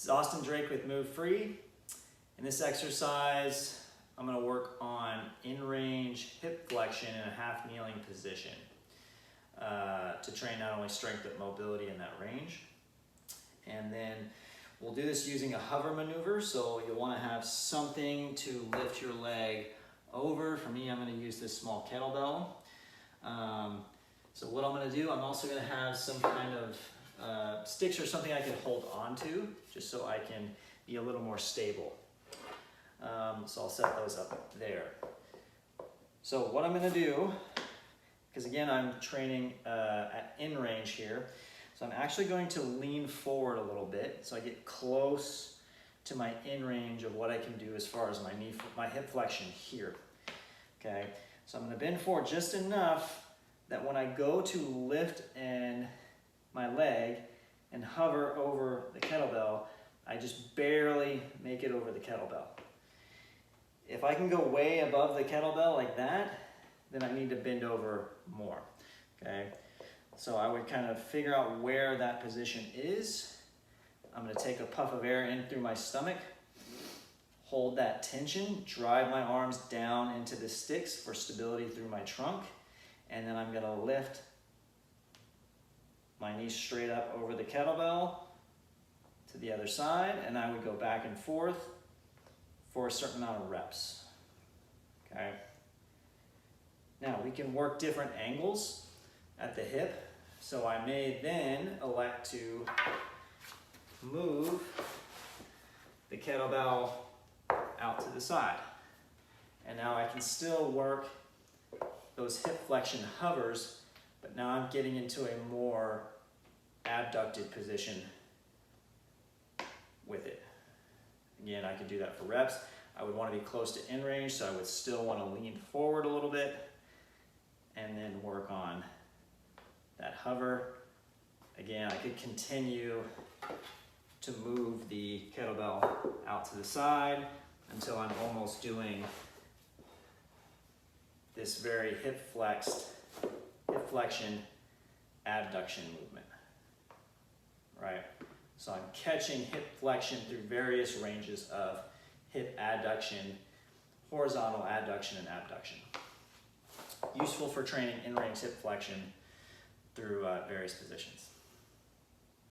This is Austin Drake with Move Free. In this exercise, I'm going to work on in-range hip flexion in a half kneeling position to train not only strength but mobility in that range. And then we'll do this using a hover maneuver, so you'll want to have something to lift your leg over. For me, I'm going to use this small kettlebell. So what I'm going to do, I'm also going to have some kind of sticks or something I can hold on to, just so I can be a little more stable. So I'll set those up there. So what I'm going to do, because again I'm training at in range here, so I'm actually going to lean forward a little bit so I get close to my in range of what I can do as far as my hip flexion here. Okay, so I'm going to bend forward just enough that when I go to lift my leg and hover over the kettlebell, I just barely make it over the kettlebell. If I can go way above the kettlebell like that, then I need to bend over more, okay? So I would kind of figure out where that position is. I'm gonna take a puff of air in through my stomach, hold that tension, drive my arms down into the sticks for stability through my trunk, and then I'm gonna lift my knees straight up over the kettlebell to the other side, and I would go back and forth for a certain amount of reps, okay? Now we can work different angles at the hip, so I may then elect to move the kettlebell out to the side. And now I can still work those hip flexion hovers, but now I'm getting into a more abducted position with it. Again, I could do that for reps. I would want to be close to in range, so I would still want to lean forward a little bit and then work on that hover. Again, I could continue to move the kettlebell out to the side until I'm almost doing this very hip flexion abduction movement, right? So I'm catching hip flexion through various ranges of hip adduction, horizontal adduction, and abduction. Useful for training in-range hip flexion through various positions.